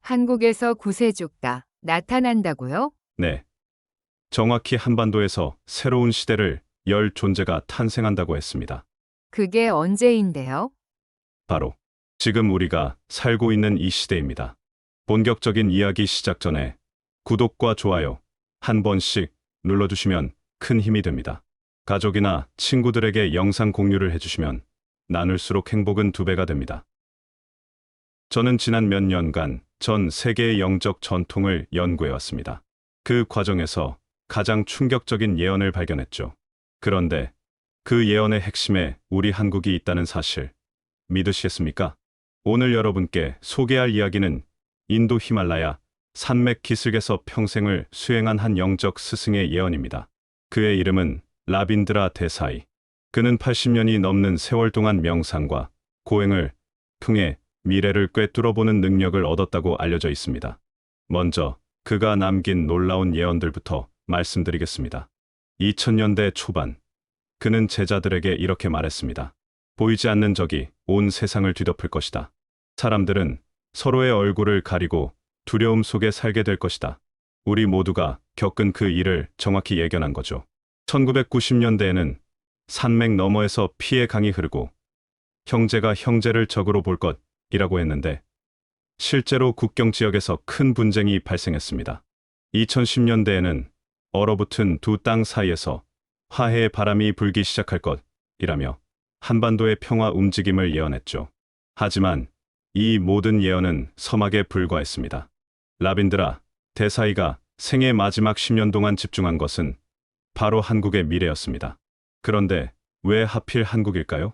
한국에서 구세주가 나타난다고요? 네, 정확히 한반도에서 새로운 시대를 열 존재가 탄생한다고 했습니다. 그게 언제인데요? 바로 지금 우리가 살고 있는 이 시대입니다. 본격적인 이야기 시작 전에 구독과 좋아요 한 번씩 눌러주시면 큰 힘이 됩니다. 가족이나 친구들에게 영상 공유를 해주시면 나눌수록 행복은 2배가 됩니다. 저는 지난 몇 년간 전 세계의 영적 전통을 연구해왔습니다. 그 과정에서 가장 충격적인 예언을 발견했죠. 그런데 그 예언의 핵심에 우리 한국이 있다는 사실 믿으시겠습니까? 오늘 여러분께 소개할 이야기는 인도 히말라야 산맥 기슭에서 평생을 수행한 한 영적 스승의 예언입니다. 그의 이름은 라빈드라 대사이. 그는 80년이 넘는 세월 동안 명상과 고행을 통해 미래를 꿰뚫어보는 능력을 얻었다고 알려져 있습니다. 먼저 그가 남긴 놀라운 예언들부터 말씀드리겠습니다. 2000년대 초반, 그는 제자들에게 이렇게 말했습니다. 보이지 않는 적이 온 세상을 뒤덮을 것이다. 사람들은 서로의 얼굴을 가리고 두려움 속에 살게 될 것이다. 우리 모두가 겪은 그 일을 정확히 예견한 거죠. 1990년대에는 산맥 너머에서 피의 강이 흐르고 형제가 형제를 적으로 볼 것이라고 했는데 실제로 국경 지역에서 큰 분쟁이 발생했습니다. 2010년대에는 얼어붙은 두 땅 사이에서 화해의 바람이 불기 시작할 것이라며 한반도의 평화 움직임을 예언했죠. 하지만 이 모든 예언은 서막에 불과했습니다. 라빈드라 대사이가 생애 마지막 10년 동안 집중한 것은 바로 한국의 미래였습니다. 그런데 왜 하필 한국일까요?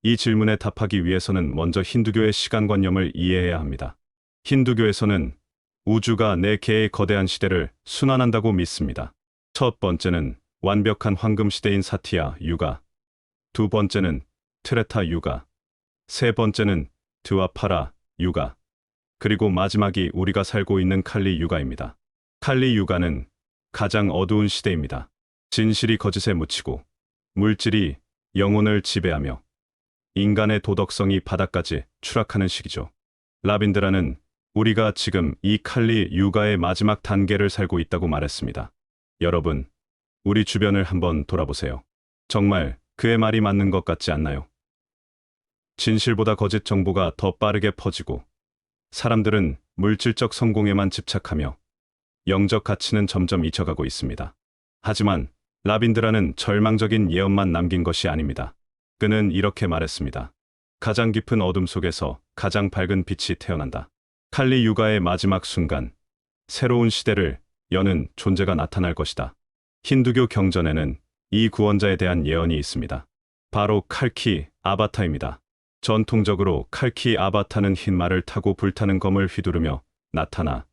이 질문에 답하기 위해서는 먼저 힌두교의 시간관념을 이해해야 합니다. 힌두교에서는 우주가 네 개의 거대한 시대를 순환한다고 믿습니다. 첫 번째는 완벽한 황금 시대인 사티야 유가, 두 번째는 트레타 유가, 세 번째는 드와파라 유가, 그리고 마지막이 우리가 살고 있는 칼리 유가입니다. 칼리 유가는 가장 어두운 시대입니다. 진실이 거짓에 묻히고 물질이 영혼을 지배하며 인간의 도덕성이 바닥까지 추락하는 시기죠. 라빈드라는 우리가 지금 이 칼리 유가의 마지막 단계를 살고 있다고 말했습니다. 여러분, 우리 주변을 한번 돌아보세요. 정말 그의 말이 맞는 것 같지 않나요? 진실보다 거짓 정보가 더 빠르게 퍼지고 사람들은 물질적 성공에만 집착하며 영적 가치는 점점 잊혀가고 있습니다. 하지만 라빈드라는 절망적인 예언만 남긴 것이 아닙니다. 그는 이렇게 말했습니다. 가장 깊은 어둠 속에서 가장 밝은 빛이 태어난다. 칼리 유가의 마지막 순간, 새로운 시대를 여는 존재가 나타날 것이다. 힌두교 경전에는 이 구원자에 대한 예언이 있습니다. 바로 칼키 아바타입니다. 전통적으로 칼키 아바타는 흰 말을 타고 불타는 검을 휘두르며 나타나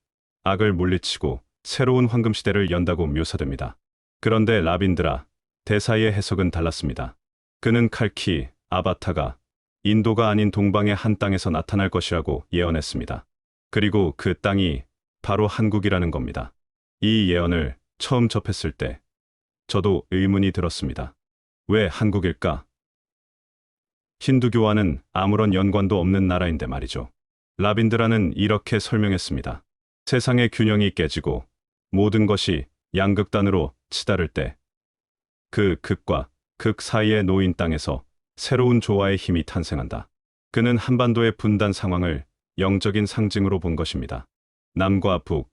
악을 물리치고 새로운 황금 시대를 연다고 묘사됩니다. 그런데 라빈드라 대사이의 해석은 달랐습니다. 그는 칼키 아바타가 인도가 아닌 동방의 한 땅에서 나타날 것이라고 예언했습니다. 그리고 그 땅이 바로 한국이라는 겁니다. 이 예언을 처음 접했을 때 저도 의문이 들었습니다. 왜 한국일까? 힌두교와는 아무런 연관도 없는 나라인데 말이죠. 라빈드라는 이렇게 설명했습니다. 세상의 균형이 깨지고 모든 것이 양극단으로 치달을 때 그 극과 극 사이에 놓인 땅에서 새로운 조화의 힘이 탄생한다. 그는 한반도의 분단 상황을 영적인 상징으로 본 것입니다. 남과 북,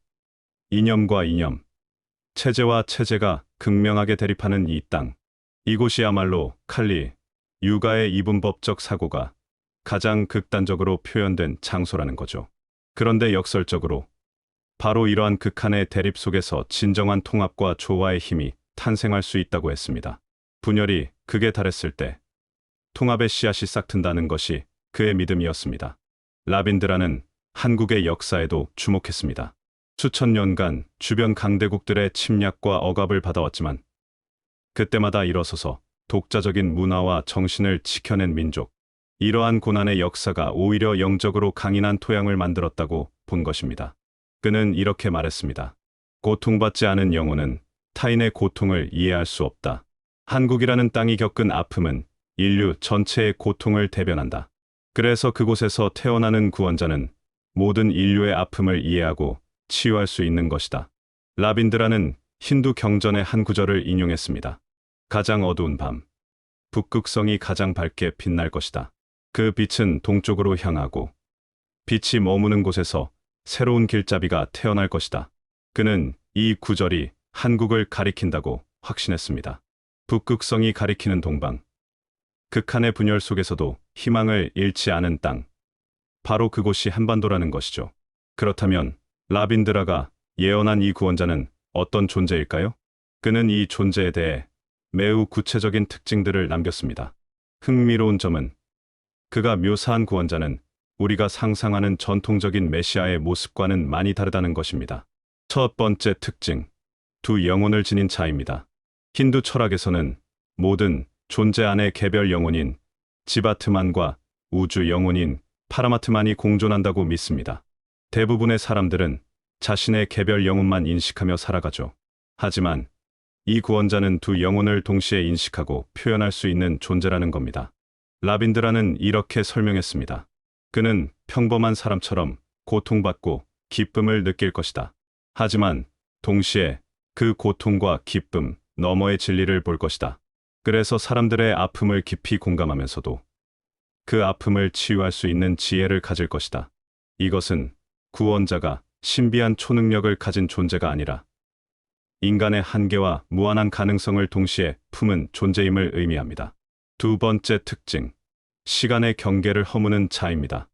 이념과 이념, 체제와 체제가 극명하게 대립하는 이 땅. 이곳이야말로 칼리 유가의 이분법적 사고가 가장 극단적으로 표현된 장소라는 거죠. 그런데 역설적으로 바로 이러한 극한의 대립 속에서 진정한 통합과 조화의 힘이 탄생할 수 있다고 했습니다. 분열이 극에 달했을 때 통합의 씨앗이 싹튼다는 것이 그의 믿음이었습니다. 라빈드라는 한국의 역사에도 주목했습니다. 수천 년간 주변 강대국들의 침략과 억압을 받아왔지만 그때마다 일어서서 독자적인 문화와 정신을 지켜낸 민족, 이러한 고난의 역사가 오히려 영적으로 강인한 토양을 만들었다고 본 것입니다. 그는 이렇게 말했습니다. 고통받지 않은 영혼은 타인의 고통을 이해할 수 없다. 한국이라는 땅이 겪은 아픔은 인류 전체의 고통을 대변한다. 그래서 그곳에서 태어나는 구원자는 모든 인류의 아픔을 이해하고 치유할 수 있는 것이다. 라빈드라는 힌두 경전의 한 구절을 인용했습니다. 가장 어두운 밤, 북극성이 가장 밝게 빛날 것이다. 그 빛은 동쪽으로 향하고 빛이 머무는 곳에서 새로운 길잡이가 태어날 것이다. 그는 이 구절이 한국을 가리킨다고 확신했습니다. 북극성이 가리키는 동방, 극한의 분열 속에서도 희망을 잃지 않은 땅, 바로 그곳이 한반도라는 것이죠. 그렇다면 라빈드라가 예언한 이 구원자는 어떤 존재일까요? 그는 이 존재에 대해 매우 구체적인 특징들을 남겼습니다. 흥미로운 점은 그가 묘사한 구원자는 우리가 상상하는 전통적인 메시아의 모습과는 많이 다르다는 것입니다. 첫 번째 특징, 두 영혼을 지닌 자입니다. 힌두 철학에서는 모든 존재 안에 개별 영혼인 지바트만과 우주 영혼인 파라마트만이 공존한다고 믿습니다. 대부분의 사람들은 자신의 개별 영혼만 인식하며 살아가죠. 하지만 이 구원자는 두 영혼을 동시에 인식하고 표현할 수 있는 존재라는 겁니다. 라빈드라는 이렇게 설명했습니다. 그는 평범한 사람처럼 고통받고 기쁨을 느낄 것이다. 하지만 동시에 그 고통과 기쁨 너머의 진리를 볼 것이다. 그래서 사람들의 아픔을 깊이 공감하면서도 그 아픔을 치유할 수 있는 지혜를 가질 것이다. 이것은 구원자가 신비한 초능력을 가진 존재가 아니라 인간의 한계와 무한한 가능성을 동시에 품은 존재임을 의미합니다. 두 번째 특징, 시간의 경계를 허무는 자입니다.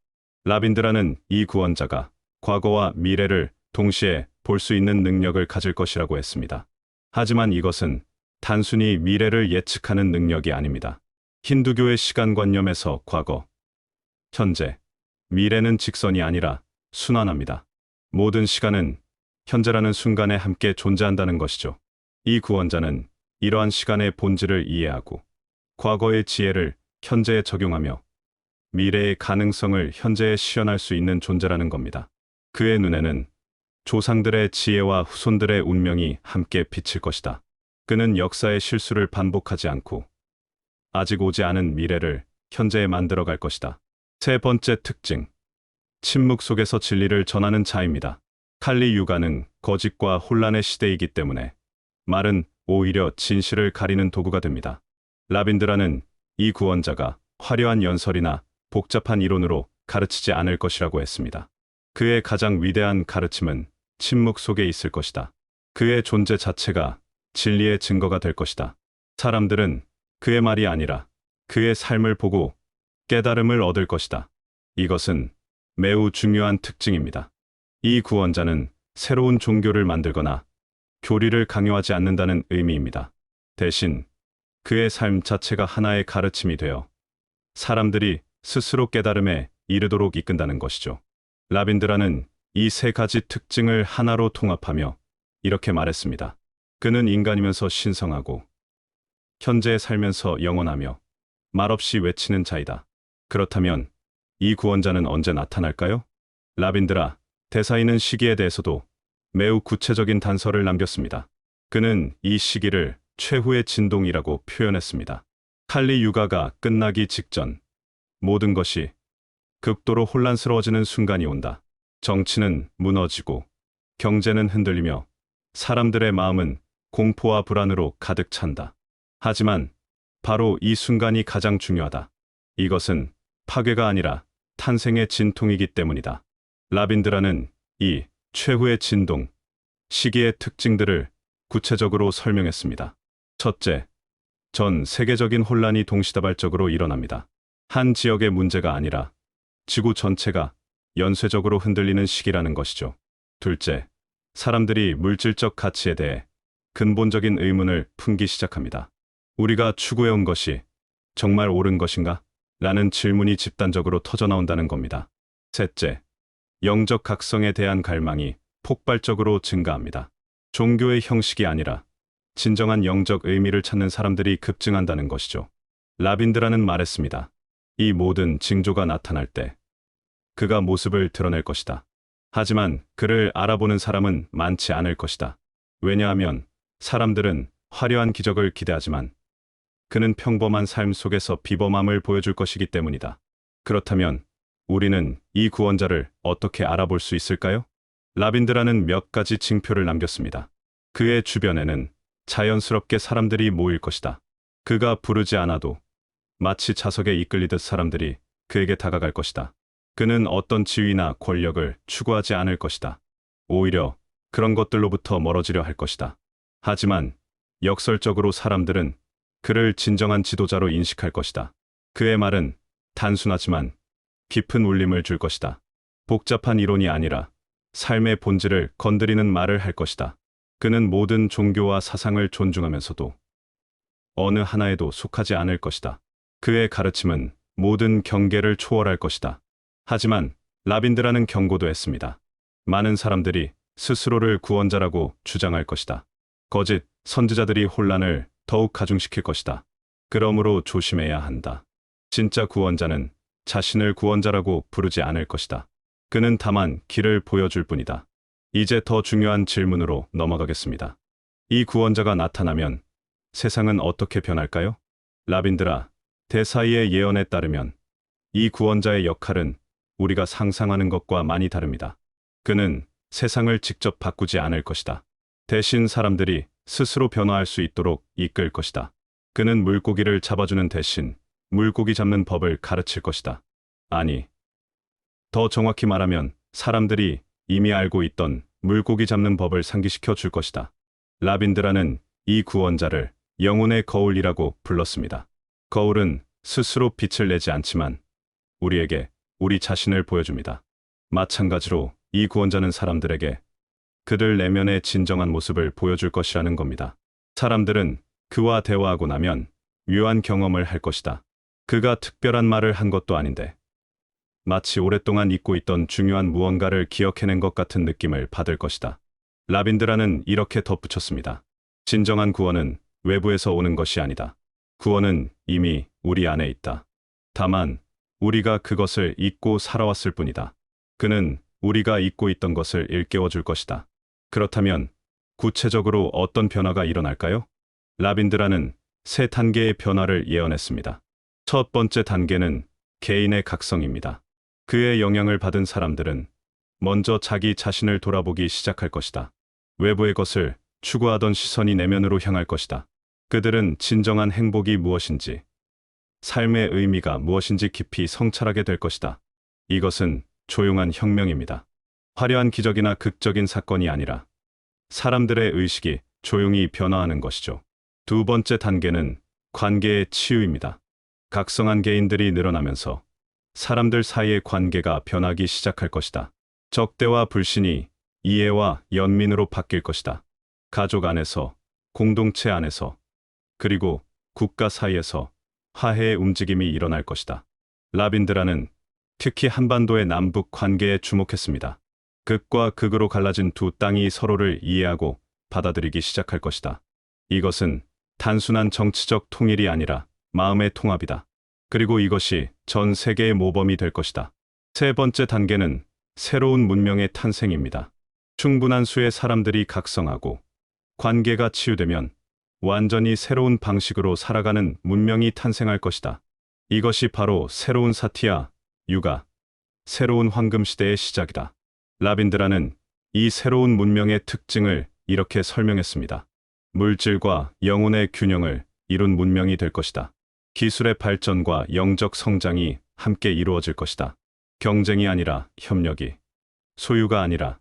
라빈드라는 이 구원자가 과거와 미래를 동시에 볼 수 있는 능력을 가질 것이라고 했습니다. 하지만 이것은 단순히 미래를 예측하는 능력이 아닙니다. 힌두교의 시간관념에서 과거, 현재, 미래는 직선이 아니라 순환합니다. 모든 시간은 현재라는 순간에 함께 존재한다는 것이죠. 이 구원자는 이러한 시간의 본질을 이해하고 과거의 지혜를 현재에 적용하며 미래의 가능성을 현재에 실현할 수 있는 존재라는 겁니다. 그의 눈에는 조상들의 지혜와 후손들의 운명이 함께 비칠 것이다. 그는 역사의 실수를 반복하지 않고 아직 오지 않은 미래를 현재에 만들어갈 것이다. 세 번째 특징, 침묵 속에서 진리를 전하는 자입니다. 칼리 유가는 거짓과 혼란의 시대이기 때문에 말은 오히려 진실을 가리는 도구가 됩니다. 라빈드라는 이 구원자가 화려한 연설이나 복잡한 이론으로 가르치지 않을 것이라고 했습니다. 그의 가장 위대한 가르침은 침묵 속에 있을 것이다. 그의 존재 자체가 진리의 증거가 될 것이다. 사람들은 그의 말이 아니라 그의 삶을 보고 깨달음을 얻을 것이다. 이것은 매우 중요한 특징입니다. 이 구원자는 새로운 종교를 만들거나 교리를 강요하지 않는다는 의미입니다. 대신 그의 삶 자체가 하나의 가르침이 되어 사람들이 스스로 깨달음에 이르도록 이끈다는 것이죠. 라빈드라는 이 세 가지 특징을 하나로 통합하며 이렇게 말했습니다. 그는 인간이면서 신성하고 현재에 살면서 영원하며 말없이 외치는 자이다. 그렇다면 이 구원자는 언제 나타날까요? 라빈드라 대사이는 시기에 대해서도 매우 구체적인 단서를 남겼습니다. 그는 이 시기를 최후의 진동이라고 표현했습니다. 칼리 유가가 끝나기 직전 모든 것이 극도로 혼란스러워지는 순간이 온다. 정치는 무너지고 경제는 흔들리며 사람들의 마음은 공포와 불안으로 가득 찬다. 하지만 바로 이 순간이 가장 중요하다. 이것은 파괴가 아니라 탄생의 진통이기 때문이다. 라빈드라는 이 최후의 진동, 시기의 특징들을 구체적으로 설명했습니다. 첫째, 전 세계적인 혼란이 동시다발적으로 일어납니다. 한 지역의 문제가 아니라 지구 전체가 연쇄적으로 흔들리는 시기라는 것이죠. 둘째, 사람들이 물질적 가치에 대해 근본적인 의문을 품기 시작합니다. 우리가 추구해온 것이 정말 옳은 것인가? 라는 질문이 집단적으로 터져나온다는 겁니다. 셋째, 영적 각성에 대한 갈망이 폭발적으로 증가합니다. 종교의 형식이 아니라 진정한 영적 의미를 찾는 사람들이 급증한다는 것이죠. 라빈드라는 말했습니다. 이 모든 징조가 나타날 때 그가 모습을 드러낼 것이다. 하지만 그를 알아보는 사람은 많지 않을 것이다. 왜냐하면 사람들은 화려한 기적을 기대하지만 그는 평범한 삶 속에서 비범함을 보여줄 것이기 때문이다. 그렇다면 우리는 이 구원자를 어떻게 알아볼 수 있을까요? 라빈드라는 몇 가지 징표를 남겼습니다. 그의 주변에는 자연스럽게 사람들이 모일 것이다. 그가 부르지 않아도 마치 자석에 이끌리듯 사람들이 그에게 다가갈 것이다. 그는 어떤 지위나 권력을 추구하지 않을 것이다. 오히려 그런 것들로부터 멀어지려 할 것이다. 하지만 역설적으로 사람들은 그를 진정한 지도자로 인식할 것이다. 그의 말은 단순하지만 깊은 울림을 줄 것이다. 복잡한 이론이 아니라 삶의 본질을 건드리는 말을 할 것이다. 그는 모든 종교와 사상을 존중하면서도 어느 하나에도 속하지 않을 것이다. 그의 가르침은 모든 경계를 초월할 것이다. 하지만 라빈드라는 경고도 했습니다. 많은 사람들이 스스로를 구원자라고 주장할 것이다. 거짓 선지자들이 혼란을 더욱 가중시킬 것이다. 그러므로 조심해야 한다. 진짜 구원자는 자신을 구원자라고 부르지 않을 것이다. 그는 다만 길을 보여줄 뿐이다. 이제 더 중요한 질문으로 넘어가겠습니다. 이 구원자가 나타나면 세상은 어떻게 변할까요? 라빈드라, 대사이의 예언에 따르면 이 구원자의 역할은 우리가 상상하는 것과 많이 다릅니다. 그는 세상을 직접 바꾸지 않을 것이다. 대신 사람들이 스스로 변화할 수 있도록 이끌 것이다. 그는 물고기를 잡아주는 대신 물고기 잡는 법을 가르칠 것이다. 아니, 더 정확히 말하면 사람들이 이미 알고 있던 물고기 잡는 법을 상기시켜 줄 것이다. 라빈드라는 이 구원자를 영혼의 거울이라고 불렀습니다. 거울은 스스로 빛을 내지 않지만 우리에게 우리 자신을 보여줍니다. 마찬가지로 이 구원자는 사람들에게 그들 내면의 진정한 모습을 보여줄 것이라는 겁니다. 사람들은 그와 대화하고 나면 묘한 경험을 할 것이다. 그가 특별한 말을 한 것도 아닌데 마치 오랫동안 잊고 있던 중요한 무언가를 기억해낸 것 같은 느낌을 받을 것이다. 라빈드라는 이렇게 덧붙였습니다. 진정한 구원은 외부에서 오는 것이 아니다. 구원은 이미 우리 안에 있다. 다만 우리가 그것을 잊고 살아왔을 뿐이다. 그는 우리가 잊고 있던 것을 일깨워 줄 것이다. 그렇다면 구체적으로 어떤 변화가 일어날까요? 라빈드라는 세 단계의 변화를 예언했습니다. 첫 번째 단계는 개인의 각성입니다. 그의 영향을 받은 사람들은 먼저 자기 자신을 돌아보기 시작할 것이다. 외부의 것을 추구하던 시선이 내면으로 향할 것이다. 그들은 진정한 행복이 무엇인지, 삶의 의미가 무엇인지 깊이 성찰하게 될 것이다. 이것은 조용한 혁명입니다. 화려한 기적이나 극적인 사건이 아니라 사람들의 의식이 조용히 변화하는 것이죠. 두 번째 단계는 관계의 치유입니다. 각성한 개인들이 늘어나면서 사람들 사이의 관계가 변하기 시작할 것이다. 적대와 불신이 이해와 연민으로 바뀔 것이다. 가족 안에서, 공동체 안에서, 그리고 국가 사이에서 화해의 움직임이 일어날 것이다. 라빈드라는 특히 한반도의 남북 관계에 주목했습니다. 극과 극으로 갈라진 두 땅이 서로를 이해하고 받아들이기 시작할 것이다. 이것은 단순한 정치적 통일이 아니라 마음의 통합이다. 그리고 이것이 전 세계의 모범이 될 것이다. 세 번째 단계는 새로운 문명의 탄생입니다. 충분한 수의 사람들이 각성하고 관계가 치유되면 완전히 새로운 방식으로 살아가는 문명이 탄생할 것이다. 이것이 바로 새로운 사티아, 유가, 새로운 황금 시대의 시작이다. 라빈드라는 이 새로운 문명의 특징을 이렇게 설명했습니다. 물질과 영혼의 균형을 이룬 문명이 될 것이다. 기술의 발전과 영적 성장이 함께 이루어질 것이다. 경쟁이 아니라 협력이, 소유가 아니라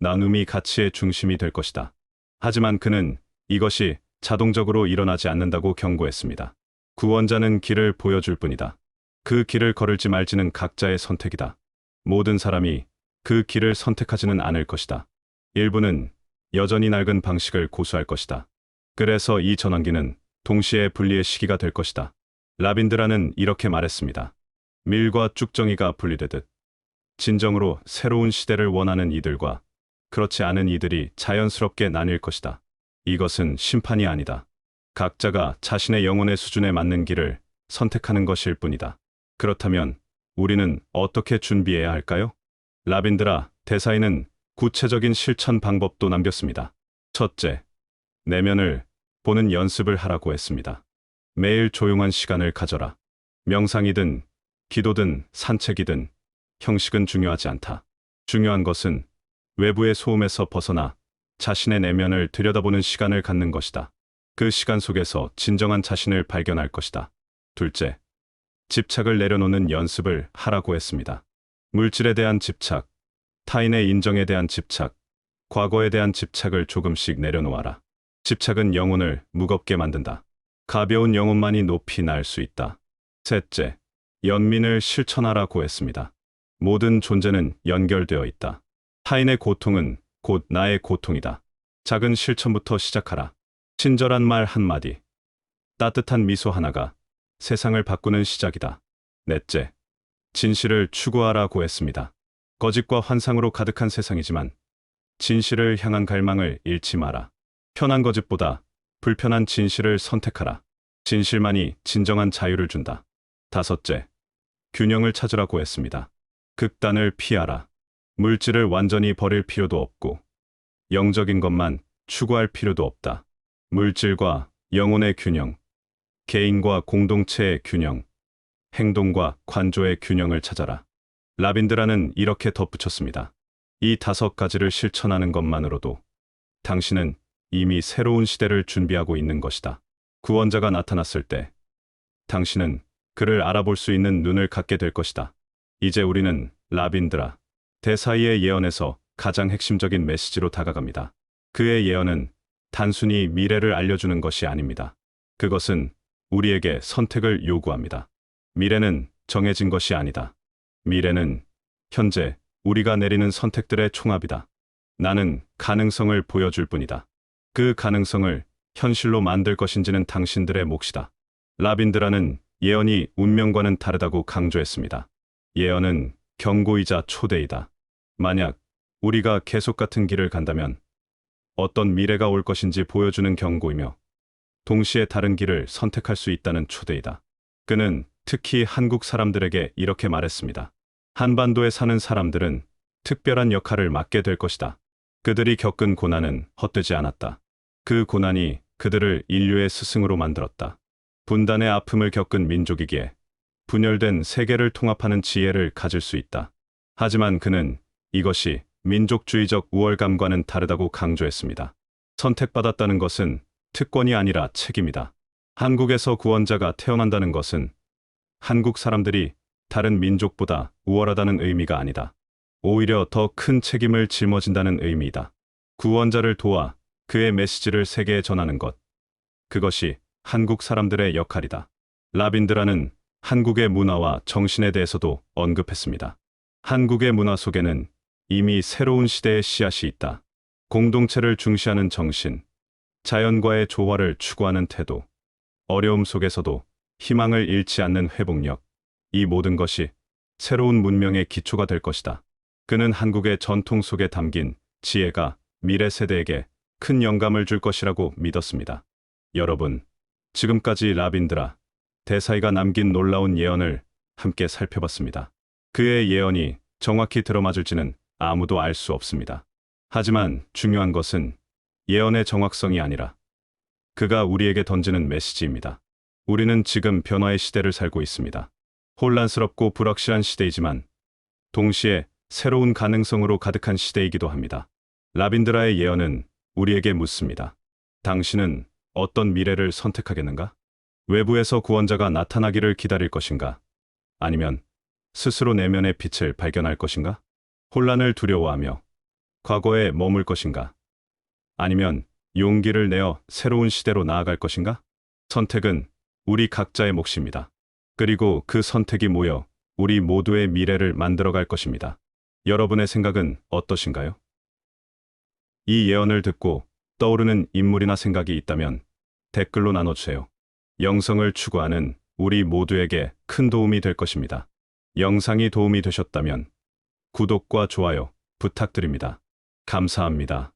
나눔이 가치의 중심이 될 것이다. 하지만 그는 이것이 자동적으로 일어나지 않는다고 경고했습니다. 구원자는 길을 보여줄 뿐이다. 그 길을 걸을지 말지는 각자의 선택이다. 모든 사람이 그 길을 선택하지는 않을 것이다. 일부는 여전히 낡은 방식을 고수할 것이다. 그래서 이 전환기는 동시에 분리의 시기가 될 것이다. 라빈드라는 이렇게 말했습니다. 밀과 쭉정이가 분리되듯 진정으로 새로운 시대를 원하는 이들과 그렇지 않은 이들이 자연스럽게 나뉠 것이다. 이것은 심판이 아니다. 각자가 자신의 영혼의 수준에 맞는 길을 선택하는 것일 뿐이다. 그렇다면 우리는 어떻게 준비해야 할까요? 라빈드라 대사이는 구체적인 실천 방법도 남겼습니다. 첫째, 내면을 보는 연습을 하라고 했습니다. 매일 조용한 시간을 가져라. 명상이든 기도든 산책이든 형식은 중요하지 않다. 중요한 것은 외부의 소음에서 벗어나 자신의 내면을 들여다보는 시간을 갖는 것이다. 그 시간 속에서 진정한 자신을 발견할 것이다. 둘째, 집착을 내려놓는 연습을 하라고 했습니다. 물질에 대한 집착, 타인의 인정에 대한 집착, 과거에 대한 집착을 조금씩 내려놓아라. 집착은 영혼을 무겁게 만든다. 가벼운 영혼만이 높이 날 수 있다. 셋째, 연민을 실천하라고 했습니다. 모든 존재는 연결되어 있다. 타인의 고통은 곧 나의 고통이다. 작은 실천부터 시작하라. 친절한 말 한마디, 따뜻한 미소 하나가 세상을 바꾸는 시작이다. 넷째, 진실을 추구하라고 했습니다. 거짓과 환상으로 가득한 세상이지만 진실을 향한 갈망을 잃지 마라. 편한 거짓보다 불편한 진실을 선택하라. 진실만이 진정한 자유를 준다. 다섯째, 균형을 찾으라고 했습니다. 극단을 피하라. 물질을 완전히 버릴 필요도 없고 영적인 것만 추구할 필요도 없다. 물질과 영혼의 균형, 개인과 공동체의 균형, 행동과 관조의 균형을 찾아라. 라빈드라는 이렇게 덧붙였습니다. 이 5가지를 실천하는 것만으로도 당신은 이미 새로운 시대를 준비하고 있는 것이다. 구원자가 나타났을 때 당신은 그를 알아볼 수 있는 눈을 갖게 될 것이다. 이제 우리는 라빈드라 대사이의 예언에서 가장 핵심적인 메시지로 다가갑니다. 그의 예언은 단순히 미래를 알려주는 것이 아닙니다. 그것은 우리에게 선택을 요구합니다. 미래는 정해진 것이 아니다. 미래는 현재 우리가 내리는 선택들의 총합이다. 나는 가능성을 보여줄 뿐이다. 그 가능성을 현실로 만들 것인지는 당신들의 몫이다. 라빈드라는 예언이 운명과는 다르다고 강조했습니다. 예언은 경고이자 초대이다. 만약 우리가 계속 같은 길을 간다면 어떤 미래가 올 것인지 보여주는 경고이며 동시에 다른 길을 선택할 수 있다는 초대이다. 그는 특히 한국 사람들에게 이렇게 말했습니다. 한반도에 사는 사람들은 특별한 역할을 맡게 될 것이다. 그들이 겪은 고난은 헛되지 않았다. 그 고난이 그들을 인류의 스승으로 만들었다. 분단의 아픔을 겪은 민족이기에 분열된 세계를 통합하는 지혜를 가질 수 있다. 하지만 그는 이것이 민족주의적 우월감과는 다르다고 강조했습니다. 선택받았다는 것은 특권이 아니라 책임이다. 한국에서 구원자가 태어난다는 것은 한국 사람들이 다른 민족보다 우월하다는 의미가 아니다. 오히려 더 큰 책임을 짊어진다는 의미이다. 구원자를 도와 그의 메시지를 세계에 전하는 것. 그것이 한국 사람들의 역할이다. 라빈드라는 한국의 문화와 정신에 대해서도 언급했습니다. 한국의 문화 속에는 이미 새로운 시대의 씨앗이 있다. 공동체를 중시하는 정신, 자연과의 조화를 추구하는 태도, 어려움 속에서도 희망을 잃지 않는 회복력, 이 모든 것이 새로운 문명의 기초가 될 것이다. 그는 한국의 전통 속에 담긴 지혜가 미래 세대에게 큰 영감을 줄 것이라고 믿었습니다. 여러분, 지금까지 라빈드라 대사이가 남긴 놀라운 예언을 함께 살펴봤습니다. 그의 예언이 정확히 들어맞을지는 아무도 알 수 없습니다. 하지만 중요한 것은 예언의 정확성이 아니라 그가 우리에게 던지는 메시지입니다. 우리는 지금 변화의 시대를 살고 있습니다. 혼란스럽고 불확실한 시대이지만 동시에 새로운 가능성으로 가득한 시대이기도 합니다. 라빈드라의 예언은 우리에게 묻습니다. 당신은 어떤 미래를 선택하겠는가? 외부에서 구원자가 나타나기를 기다릴 것인가? 아니면 스스로 내면의 빛을 발견할 것인가? 혼란을 두려워하며 과거에 머물 것인가? 아니면 용기를 내어 새로운 시대로 나아갈 것인가? 선택은 우리 각자의 몫입니다. 그리고 그 선택이 모여 우리 모두의 미래를 만들어갈 것입니다. 여러분의 생각은 어떠신가요? 이 예언을 듣고 떠오르는 인물이나 생각이 있다면 댓글로 나눠주세요. 영성을 추구하는 우리 모두에게 큰 도움이 될 것입니다. 영상이 도움이 되셨다면 구독과 좋아요 부탁드립니다. 감사합니다.